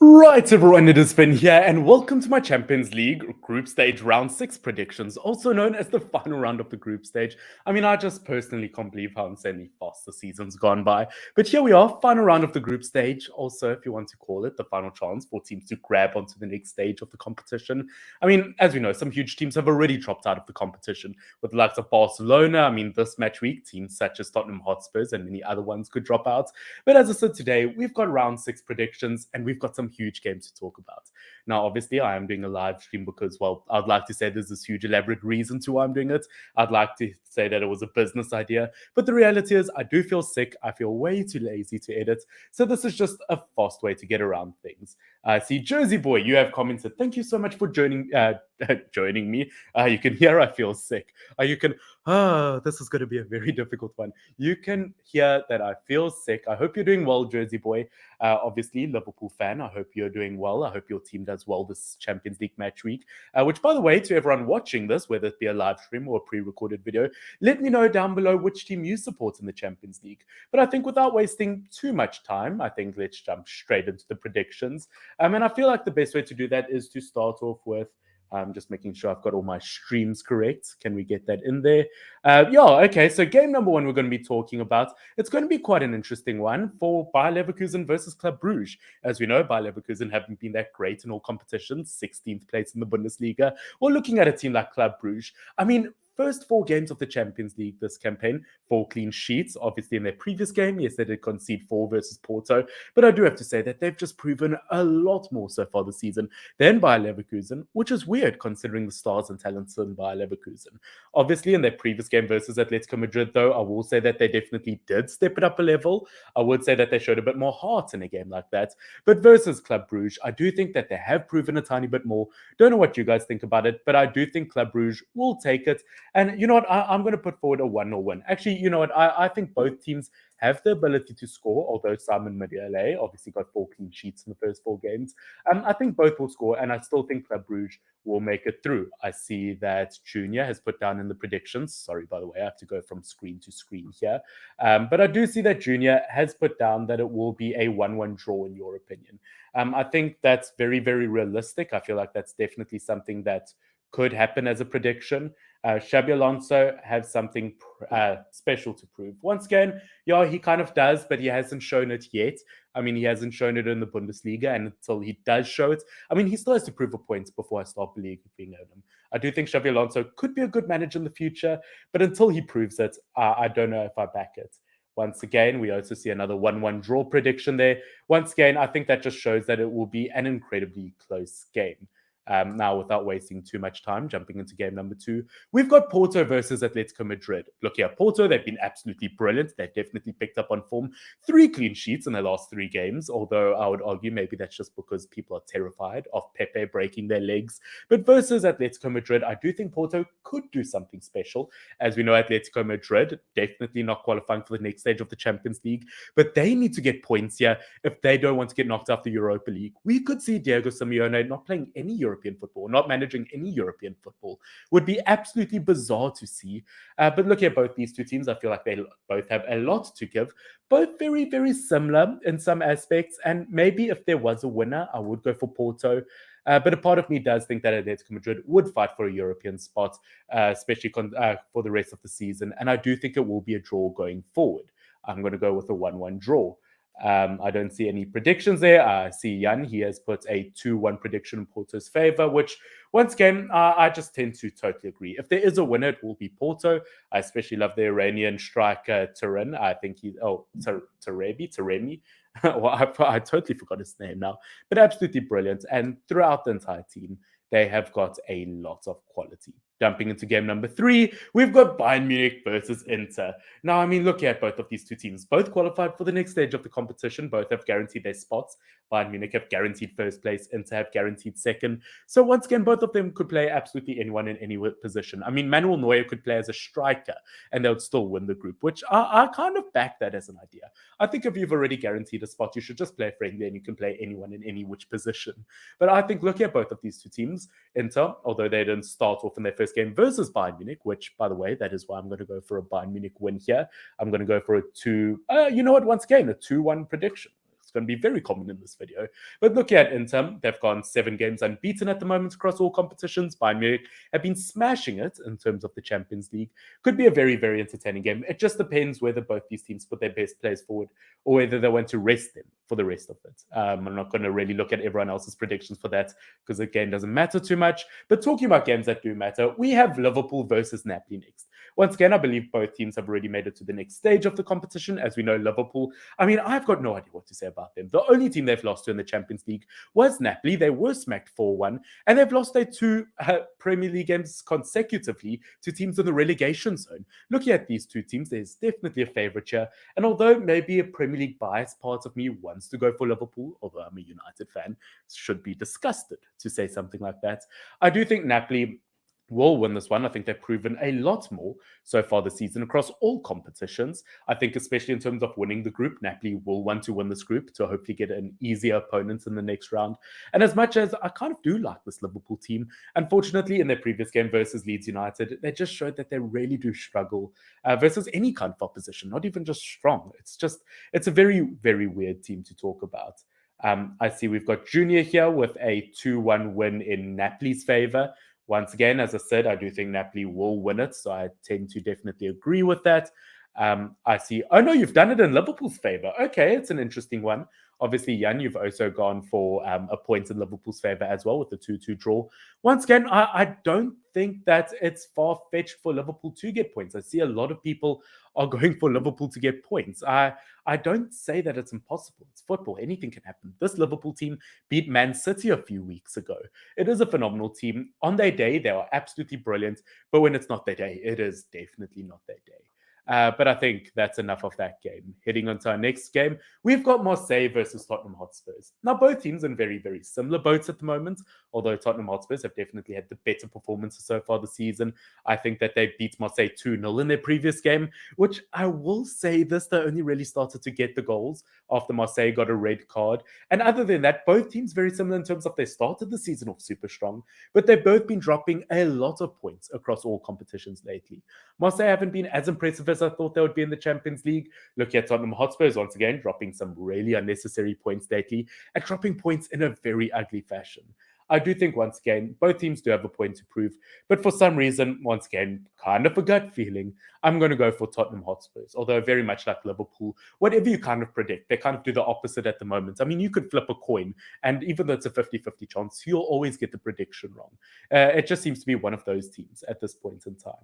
Right, everyone, it is Finn here, and welcome to my Champions League Group Stage Round 6 predictions, also known as the final round of the group stage. I just personally can't believe how insanely fast the season's gone by. But here we are, final round of the group stage. Also, if you want to call it, the final chance for teams to grab onto the next stage of the competition. As we know, some huge teams have already dropped out of the competition, with the likes of Barcelona. This match week, teams such as Tottenham Hotspurs and many other ones could drop out. But as I said today, we've got round 6 predictions, and we've got some huge games to talk about. Now, obviously, I am doing a live stream because, well, I'd like to say there's this huge elaborate reason to why I'm doing it. I'd like to say that it was a business idea, but the reality is I do feel sick. I feel way too lazy to edit. So this is just a fast way to get around things. I see Jersey Boy, you have commented. Thank you so much for joining me. You can hear I feel sick. This is going to be a very difficult one. You can hear that I feel sick. I hope you're doing well, Jersey Boy. Obviously, Liverpool fan. I hope you're doing well. I hope your team does well this Champions League match week. Which, by the way, to everyone watching this, whether it be a live stream or a pre-recorded video, let me know down below which team you support in the Champions League. But I think without wasting too much time, I think let's jump straight into the predictions. And I feel like the best way to do that is to start off with just making sure I've got all my streams correct. Can we get that in there? Okay. So game number one we're going to be talking about, it's going to be quite an interesting one for Bayer Leverkusen versus Club Brugge. As we know, Bayer Leverkusen haven't been that great in all competitions, 16th place in the Bundesliga. We're looking at a team like Club Brugge. First 4 games of the Champions League this campaign, 4 clean sheets. Obviously, in their previous game, yes, they did concede 4 versus Porto. But I do have to say that they've just proven a lot more so far this season than Bayer Leverkusen, which is weird considering the stars and talents in Bayer Leverkusen. Obviously, in their previous game versus Atletico Madrid, though, I will say that they definitely did step it up a level. I would say that they showed a bit more heart in a game like that. But versus Club Brugge, I do think that they have proven a tiny bit more. Don't know what you guys think about it, but I do think Club Brugge will take it. And you know what? I'm going to put forward a 1-0 win. Actually, you know what? I think both teams have the ability to score, although Simon Mignolet obviously got 4 clean sheets in the first 4 games. I think both will score, and I still think Club Brugge will make it through. I see that Junior has put down in the predictions. Sorry, by the way, I have to go from screen to screen here. But I do see that Junior has put down that it will be a 1-1 draw, in your opinion. I think that's very, very realistic. I feel like that's definitely something that could happen as a prediction. Xabi Alonso has something special to prove. Once again, yeah, he kind of does, but he hasn't shown it yet. He hasn't shown it in the Bundesliga, and until he does show it, he still has to prove a point before I start believing in him. I do think Xabi Alonso could be a good manager in the future, but until he proves it, I don't know if I back it. Once again, we also see another 1-1 draw prediction there. Once again, I think that just shows that it will be an incredibly close game. Now, without wasting too much time, jumping into game number 2, we've got Porto versus Atletico Madrid. Look here, Porto, they've been absolutely brilliant. They've definitely picked up on form. 3 clean sheets in their last 3 games, although I would argue maybe that's just because people are terrified of Pepe breaking their legs. But versus Atletico Madrid, I do think Porto could do something special. As we know, Atletico Madrid definitely not qualifying for the next stage of the Champions League, but they need to get points here if they don't want to get knocked out the Europa League. We could see Diego Simeone not playing any European football, not managing any European football. Would be absolutely bizarre to see. But looking at both these 2 teams, I feel like they both have a lot to give. Both very, very similar in some aspects. And maybe if there was a winner, I would go for Porto. But a part of me does think that Atletico Madrid would fight for a European spot, especially for the rest of the season. And I do think it will be a draw going forward. I'm going to go with a 1-1 draw. I don't see any predictions there. I see Jan, he has put a 2-1 prediction in Porto's favor, which, once again, I just tend to totally agree. If there is a winner, it will be Porto. I especially love the Iranian striker, Turin. I think Taremi. Well, I totally forgot his name now, but absolutely brilliant. And throughout the entire team, they have got a lot of quality. Jumping into game number 3, we've got Bayern Munich versus Inter. Now, look at both of these 2 teams. Both qualified for the next stage of the competition. Both have guaranteed their spots. Bayern Munich have guaranteed first place. Inter have guaranteed second. So once again, both of them could play absolutely anyone in any position. Manuel Neuer could play as a striker and they would still win the group, which I kind of back that as an idea. I think if you've already guaranteed a spot, you should just play friendly and you can play anyone in any which position. But I think looking at both of these 2 teams, Inter, although they didn't start off in their first game versus Bayern Munich, which, by the way, that is why I'm going to go for a Bayern Munich win here. I'm going to go for a 2-1 prediction. It's going to be very common in this video. But looking at Inter, they've gone 7 games unbeaten at the moment across all competitions. Bayern Munich have been smashing it in terms of the Champions League. Could be a very, very entertaining game. It just depends whether both these teams put their best players forward or whether they want to rest them for the rest of it. I'm not going to really look at everyone else's predictions for that because the game doesn't matter too much. But talking about games that do matter, we have Liverpool versus Napoli next. Once again, I believe both teams have already made it to the next stage of the competition. As we know, Liverpool, I mean, I've got no idea what to say about them. The only team they've lost to in the Champions League was Napoli. They were smacked 4-1, and they've lost their 2 Premier League games consecutively to teams in the relegation zone. Looking at these 2 teams, there's definitely a favourite here. And although maybe a Premier League bias part of me wants to go for Liverpool, although I'm a United fan, should be disgusted to say something like that, I do think Napoli will win this one. I think they've proven a lot more so far this season across all competitions. I think especially in terms of winning the group, Napoli will want to win this group to hopefully get an easier opponent in the next round. And as much as I kind of do like this Liverpool team, unfortunately in their previous game versus Leeds United, they just showed that they really do struggle versus any kind of opposition, not even just strong. It's a very, very weird team to talk about. I see we've got Junior here with a 2-1 win in Napoli's favor. Once again, as I said, I do think Napoli will win it, so I tend to definitely agree with that. I see, oh no, you've done it in Liverpool's favour. Okay, it's an interesting one. Obviously, Jan, you've also gone for a point in Liverpool's favour as well with the 2-2 draw. Once again, I don't think that it's far-fetched for Liverpool to get points. I see a lot of people are going for Liverpool to get points. I don't say that it's impossible. It's football. Anything can happen. This Liverpool team beat Man City a few weeks ago. It is a phenomenal team. On their day, they are absolutely brilliant. But when it's not their day, it is definitely not their day. But I think that's enough of that game. Heading on to our next game, we've got Marseille versus Tottenham Hotspurs. Now, both teams in very, very similar boats at the moment, although Tottenham Hotspurs have definitely had the better performances so far this season. I think that they beat Marseille 2-0 in their previous game, which I will say they only really started to get the goals after Marseille got a red card. And other than that, both teams very similar in terms of they started the season off super strong, but they've both been dropping a lot of points across all competitions lately. Marseille haven't been as impressive as I thought they would be in the Champions League. Look at Tottenham Hotspurs once again, dropping some really unnecessary points lately and dropping points in a very ugly fashion. I do think, once again, both teams do have a point to prove. But for some reason, once again, kind of a gut feeling, I'm going to go for Tottenham Hotspurs. Although very much like Liverpool, whatever you kind of predict, they kind of do the opposite at the moment. I mean, you could flip a coin, and even though it's a 50-50 chance, you'll always get the prediction wrong. It just seems to be one of those teams at this point in time.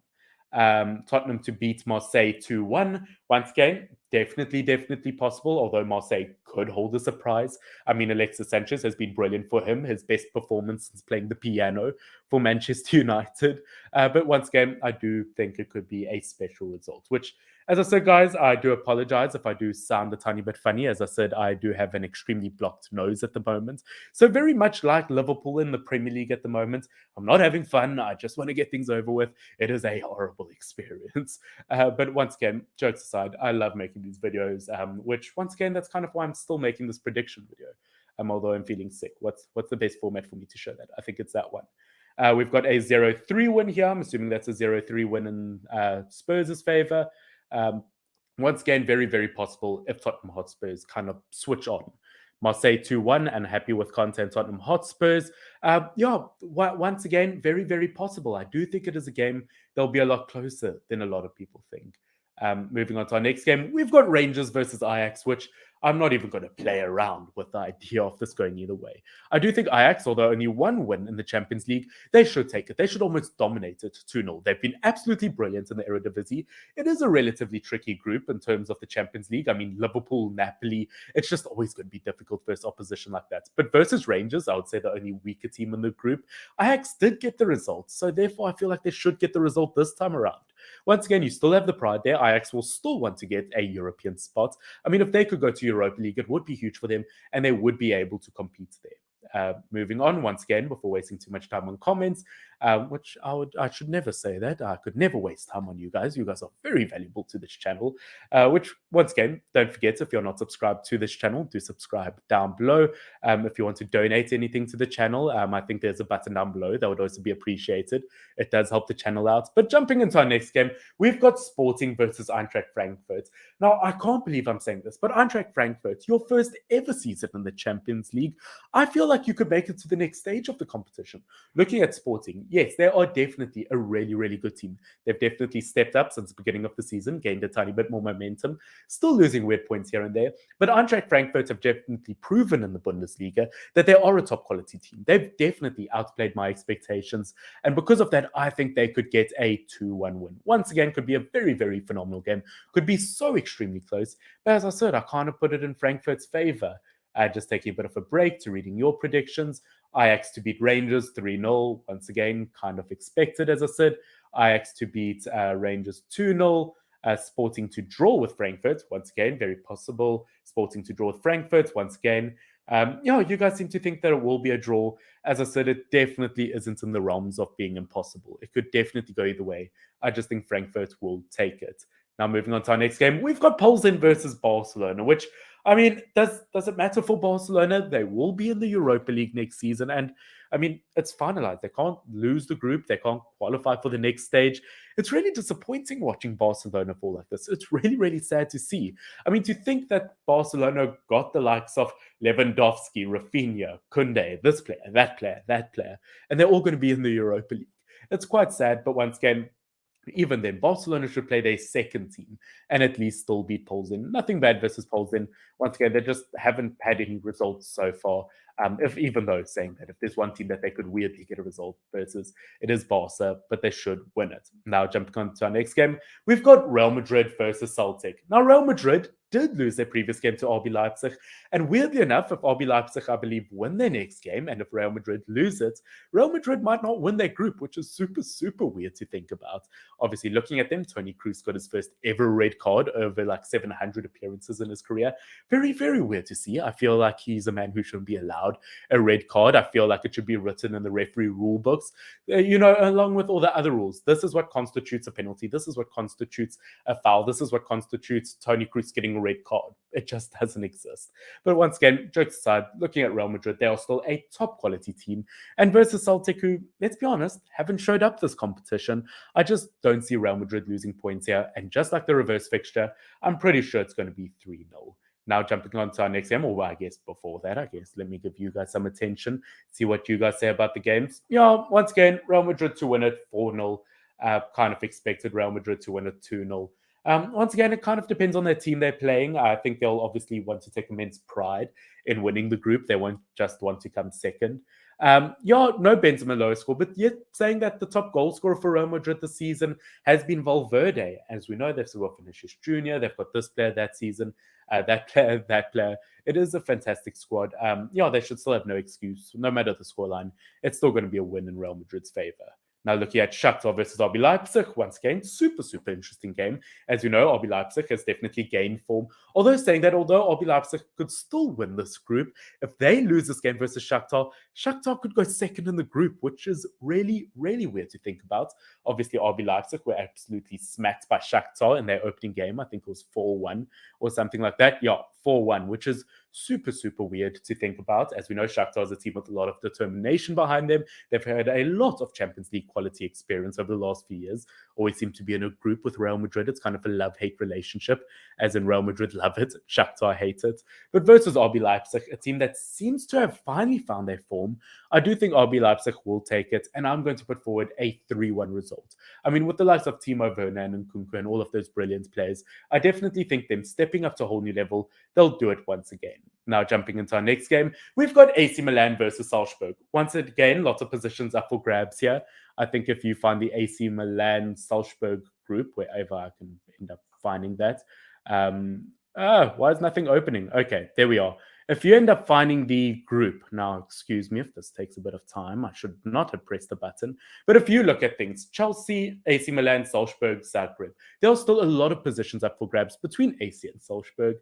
Tottenham to beat Marseille 2-1. Once again, definitely possible, although Marseille could hold a surprise. I mean, Alexis Sanchez has been brilliant for him, his best performance since playing the piano for Manchester United. But once again, I do think it could be a special result, which, as I said, guys, I do apologize if I do sound a tiny bit funny. As I said, I do have an extremely blocked nose at the moment. So very much like Liverpool in the Premier League at the moment, I'm not having fun. I just want to get things over with. It is a horrible experience. But once again, jokes aside, I love making these videos, which once again, that's kind of why I'm still making this prediction video. Although I'm feeling sick. What's the best format for me to show that? I think it's that one. We've got a 0-3 win here. I'm assuming that's a 0-3 win in Spurs' favour. Once again, very possible if Tottenham Hotspurs kind of switch on. Marseille 2-1 and happy with content Tottenham Hotspurs. Once again, very possible. I do think it is a game that'll be a lot closer than a lot of people think. Moving on to our next game, we've got Rangers versus Ajax, which I'm not even going to play around with the idea of this going either way. I do think Ajax, although only one win in the Champions League, they should take it. They should almost dominate it 2-0. They've been absolutely brilliant in the Eredivisie. It is a relatively tricky group in terms of the Champions League. I mean, Liverpool, Napoli, it's just always going to be difficult versus opposition like that. But versus Rangers, I would say the only weaker team in the group, Ajax did get the result. So therefore, I feel like they should get the result this time around. Once again, you still have the pride there. Ajax will still want to get a European spot. I mean, if they could go to Europa League, it would be huge for them, and they would be able to compete there. moving on once again, before wasting too much time on comments, which I should never say that. I could never waste time on you guys. You guys are very valuable to this channel. Which once again, don't forget, if you're not subscribed to this channel, do subscribe down below. If you want to donate anything to the channel, I think there's a button down below that would also be appreciated. It does help the channel out. But jumping into our next game, we've got Sporting versus Eintracht Frankfurt. Now, I can't believe I'm saying this, but Eintracht Frankfurt, your first ever season in the Champions League, I feel like you could make it to the next stage of the competition. Looking at Sporting, yes, they are definitely a really, really good team. They've definitely stepped up since the beginning of the season, gained a tiny bit more momentum, still losing weird points here and there. But Eintracht Frankfurt have definitely proven in the Bundesliga that they are a top quality team. They've definitely outplayed my expectations. And because of that, I think they could get a 2-1 win. Once again, could be a very, very phenomenal game. Could be so extremely close. But as I said, I kind of put it in Frankfurt's favor. Just taking a bit of a break to reading your predictions. Ajax to beat Rangers 3-0. Once again, kind of expected, as I said. Ajax to beat Rangers 2-0. Sporting to draw with Frankfurt. Once again, very possible. Sporting to draw with Frankfurt. Once again, you guys seem to think that it will be a draw. As I said, it definitely isn't in the realms of being impossible. It could definitely go either way. I just think Frankfurt will take it. Now, moving on to our next game, we've got Plzen versus Barcelona, which, I mean, does it matter for Barcelona? They will be in the Europa League next season. And, I mean, it's finalized. They can't lose the group. They can't qualify for the next stage. It's really disappointing watching Barcelona fall like this. It's really, really sad to see. I mean, to think that Barcelona got the likes of Lewandowski, Rafinha, Koundé, this player, that player, and they're all going to be in the Europa League. It's quite sad, but once again, even then, Barcelona should play their second team and at least still beat Plzen. Nothing bad versus Plzen. Once again, they just haven't had any results so far. Even though saying that if there's one team that they could weirdly get a result versus, it is Barca, but they should win it. Now, jumping on to our next game, we've got Real Madrid versus Celtic. Now, Real Madrid did lose their previous game to RB Leipzig. And weirdly enough, if RB Leipzig, I believe, win their next game, and if Real Madrid lose it, Real Madrid might not win their group, which is super, super weird to think about. Obviously, looking at them, Toni Kroos got his first ever red card over like 700 appearances in his career. Very, very weird to see. I feel like he's a man who shouldn't be allowed a red card. I feel like it should be written in the referee rule books, along with all the other rules. This is what constitutes a penalty. This is what constitutes a foul. This is what constitutes Toni Kroos getting a red card. It just doesn't exist. But once again, jokes aside, looking at Real Madrid, they are still a top quality team. And versus Celtic, who, let's be honest, haven't showed up this competition. I just don't see Real Madrid losing points here. And just like the reverse fixture, I'm pretty sure it's going to be 3-0. Now, jumping on to our next game, or I guess before that, let me give you guys some attention, see what you guys say about the games. Once again, Real Madrid to win it 4-0. Kind of expected Real Madrid to win it 2-0. Once again, it kind of depends on their team they're playing. I think they'll obviously want to take immense pride in winning the group. They won't just want to come second. No Benzema low score, but yet saying that the top goal scorer for Real Madrid this season has been Valverde. As we know, they've still got Vinicius Jr., they've got this player that season, that player. It is a fantastic squad. They should still have no excuse. No matter the scoreline, it's still going to be a win in Real Madrid's favor. Now, looking at Shakhtar versus RB Leipzig, once again, super, super interesting game. As you know, RB Leipzig has definitely gained form. Although RB Leipzig could still win this group, if they lose this game versus Shakhtar, Shakhtar could go second in the group, which is really, really weird to think about. Obviously, RB Leipzig were absolutely smacked by Shakhtar in their opening game. I think it was 4-1 or something like that. 4-1, which is super, super weird to think about. As we know, Shakhtar is a team with a lot of determination behind them. They've had a lot of Champions League quality experience over the last few years. Always seem to be in a group with Real Madrid. It's kind of a love-hate relationship, as in Real Madrid love it, Shakhtar hate it. But versus RB Leipzig, a team that seems to have finally found their form, I do think RB Leipzig will take it, and I'm going to put forward a 3-1 result. I mean, with the likes of Timo Werner and Nkunku and all of those brilliant players, I definitely think them stepping up to a whole new level, they'll do it once again. Now, jumping into our next game, we've got AC Milan versus Salzburg. Once again, lots of positions up for grabs here. I think if you find the AC Milan Salzburg group, wherever I can end up finding that. Why is nothing opening? Okay, there we are. If you end up finding the group, now excuse me if this takes a bit of time, I should not have pressed the button. But if you look at things, Chelsea, AC Milan, Salzburg, Zagreb, there are still a lot of positions up for grabs between AC and Salzburg.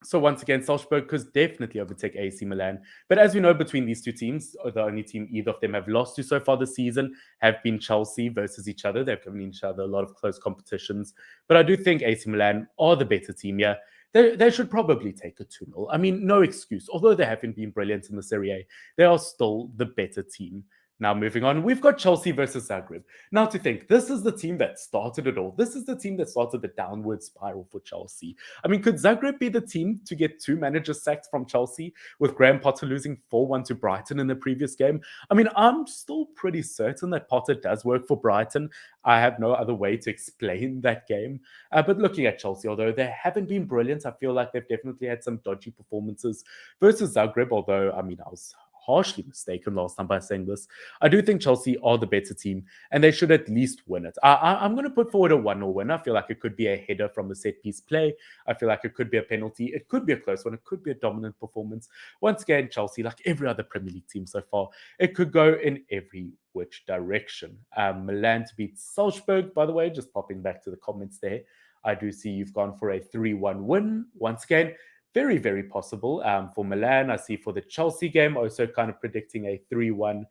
So once again, Salzburg could definitely overtake AC Milan. But as we know, between these two teams, the only team either of them have lost to so far this season have been Chelsea versus each other. They've given each other a lot of close competitions. But I do think AC Milan are the better team here. They should probably take a 2-0. I mean, no excuse. Although they haven't been brilliant in the Serie A, they are still the better team. Now, moving on, we've got Chelsea versus Zagreb. Now, to think, this is the team that started it all. This is the team that started the downward spiral for Chelsea. I mean, could Zagreb be the team to get 2 managers sacked from Chelsea, with Graham Potter losing 4-1 to Brighton in the previous game? I mean, I'm still pretty certain that Potter does work for Brighton. I have no other way to explain that game. But looking at Chelsea, although they haven't been brilliant, I feel like they've definitely had some dodgy performances versus Zagreb, although, I mean, I was harshly mistaken last time by saying this. I do think Chelsea are the better team, and they should at least win it. I'm going to put forward a 1-0 win. I feel like it could be a header from a set-piece play. I feel like it could be a penalty. It could be a close one. It could be a dominant performance. Once again, Chelsea, like every other Premier League team so far, it could go in every which direction. Milan to beat Salzburg, by the way, just popping back to the comments there. I do see you've gone for a 3-1 win. Once again, very, very possible for Milan. I see for the Chelsea game, also kind of predicting a 3-1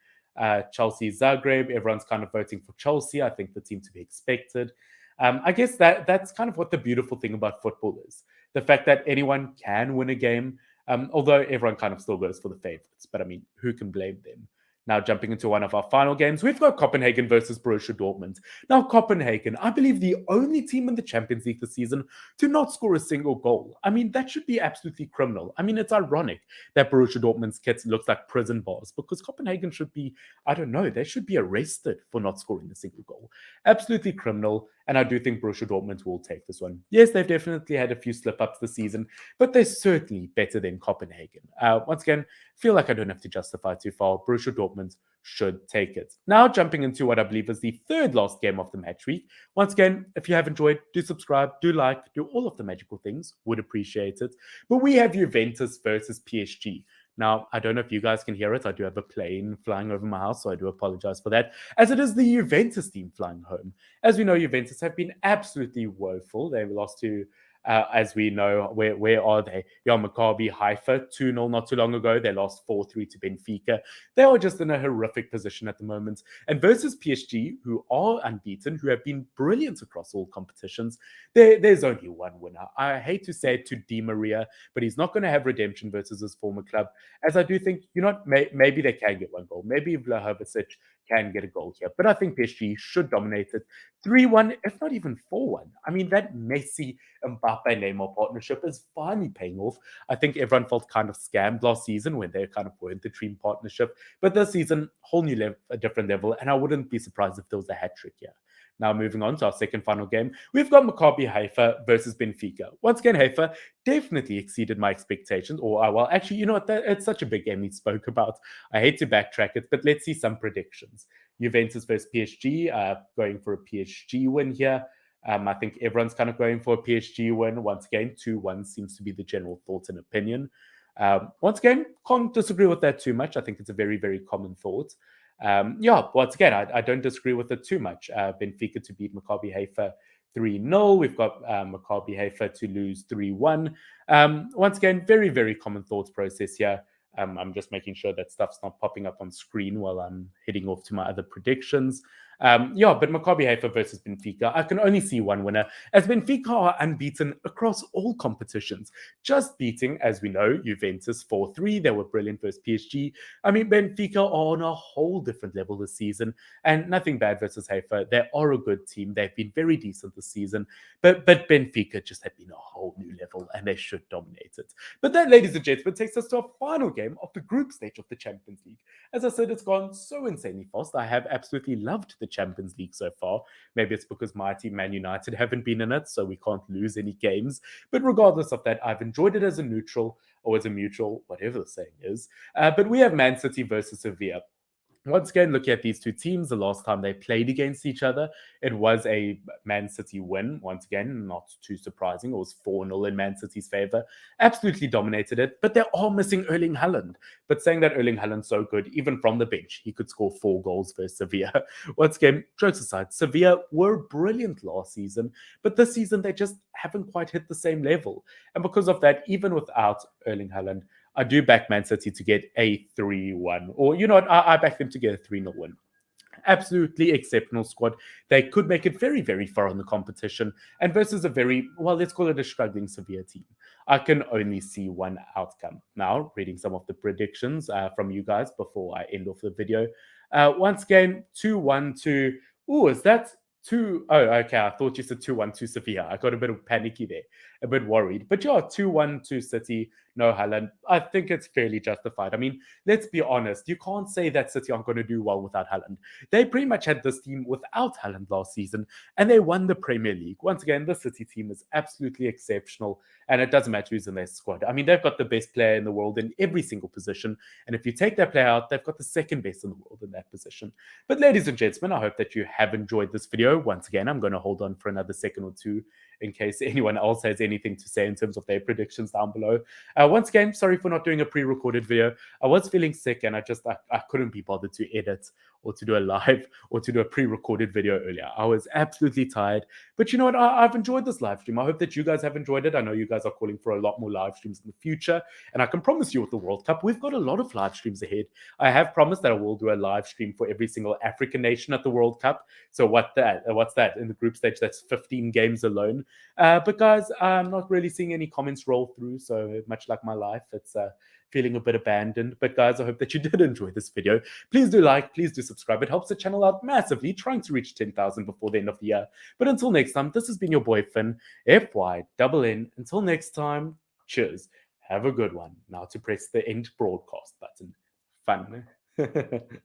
Chelsea Zagreb. Everyone's kind of voting for Chelsea. I think the team to be expected. I guess that's kind of what the beautiful thing about football is. The fact that anyone can win a game, although everyone kind of still goes for the favorites. But I mean, who can blame them? Now, jumping into one of our final games, we've got Copenhagen versus Borussia Dortmund. Now, Copenhagen, I believe the only team in the Champions League this season to not score a single goal. I mean, that should be absolutely criminal. I mean, it's ironic that Borussia Dortmund's kit looks like prison bars because Copenhagen should be, I don't know, they should be arrested for not scoring a single goal. Absolutely criminal. And I do think Borussia Dortmund will take this one. Yes, they've definitely had a few slip-ups this season, but they're certainly better than Copenhagen. Once again, feel like I don't have to justify too far. Borussia Dortmund should take it. Now, jumping into what I believe is the third last game of the match week. Once again, if you have enjoyed, do subscribe, do like, do all of the magical things. Would appreciate it. But we have Juventus versus PSG. Now, I don't know if you guys can hear it. I do have a plane flying over my house, so I do apologize for that, as it is the Juventus team flying home. As we know, Juventus have been absolutely woeful. They lost to, as we know, where are they? Yeah, Maccabi, Haifa, 2-0 not too long ago. They lost 4-3 to Benfica. They are just in a horrific position at the moment. And versus PSG, who are unbeaten, who have been brilliant across all competitions, there's only one winner. I hate to say it to Di Maria, but he's not going to have redemption versus his former club, as I do think, maybe they can get one goal. Maybe Vlahovic can get a goal here. But I think PSG should dominate it 3-1, if not even 4-1. I mean, that Messi Mbappe Neymar partnership is finally paying off. I think everyone felt kind of scammed last season when they kind of weren't the dream partnership. But this season, whole new level, a different level. And I wouldn't be surprised if there was a hat trick here. Now, moving on to our second final game, we've got Maccabi Haifa versus Benfica. Once again, Haifa definitely exceeded my expectations. Or, well, actually, you know what? It's such a big game we spoke about. I hate to backtrack it, but let's see some predictions. Juventus versus PSG, going for a PSG win here. I think everyone's kind of going for a PSG win. Once again, 2-1 seems to be the general thought and opinion. Once again, can't disagree with that too much. I think it's a very, very common thought. Once again, I don't disagree with it too much. Benfica to beat Maccabi Haifa 3-0. We've got Maccabi Haifa to lose 3-1. Once again, very, very common thoughts process here. I'm just making sure that stuff's not popping up on screen while I'm heading off to my other predictions. But Maccabi Haifa versus Benfica, I can only see one winner, as Benfica are unbeaten across all competitions, just beating, as we know, Juventus 4-3. They were brilliant versus PSG. I mean, Benfica are on a whole different level this season, and nothing bad versus Haifa. They are a good team. They've been very decent this season, but Benfica just have been a whole new level, and they should dominate it. But that, ladies and gentlemen, takes us to our final game of the group stage of the Champions League. As I said, it's gone so insanely fast. I have absolutely loved the Champions League so far. Maybe it's because my team, Man United, haven't been in it, so we can't lose any games. But regardless of that, I've enjoyed it as a neutral or as a mutual, whatever the saying is. But we have Man City versus Sevilla. Once again, looking at these two teams, the last time they played against each other, it was a Man City win. Once again, not too surprising. It was 4-0 in Man City's favour. Absolutely dominated it, but they're all missing Erling Haaland. But saying that Erling Haaland's so good, even from the bench, he could score 4 goals versus Sevilla. Once again, jokes aside, Sevilla were brilliant last season, but this season they just haven't quite hit the same level. And because of that, even without Erling Haaland, I do back Man City to get a 3-1. Or, you know what, I back them to get a 3-0 win. Absolutely exceptional squad. They could make it very, very far in the competition. And versus a very, well, let's call it a struggling Sevilla team. I can only see one outcome. Now, reading some of the predictions from you guys before I end off the video. Once again, 2-1 to, oh, is that two? Oh, okay. I thought you said 2-1 to Sevilla. I got a bit panicky there, a bit worried. But yeah, 2-1 to City. No Haaland. I think it's fairly justified. I mean, let's be honest. You can't say that City aren't going to do well without Haaland. They pretty much had this team without Haaland last season, and they won the Premier League. Once again, the City team is absolutely exceptional, and it doesn't matter who's in their squad. I mean, they've got the best player in the world in every single position, and if you take that player out, they've got the second best in the world in that position. But ladies and gentlemen, I hope that you have enjoyed this video. Once again, I'm going to hold on for another second or two in case anyone else has anything to say in terms of their predictions down below. Once again, sorry for not doing a pre-recorded video. I was feeling sick and I couldn't be bothered to edit or to do a live or to do a pre-recorded video earlier. I was absolutely tired. But you know what? I've enjoyed this live stream. I hope that you guys have enjoyed it. I know you guys are calling for a lot more live streams in the future. And I can promise you with the World Cup, we've got a lot of live streams ahead. I have promised that I will do a live stream for every single African nation at the World Cup. So what's that? In the group stage, that's 15 games alone. But guys, I'm not really seeing any comments roll through. So much like my life, it's feeling a bit abandoned. But guys, I hope that you did enjoy this video. Please do like, please do subscribe. It helps the channel out massively, trying to reach 10,000 before the end of the year. But until next time, this has been your boy Finn, FYNN. Until next time, cheers. Have a good one. Now to press the end broadcast button. Fun.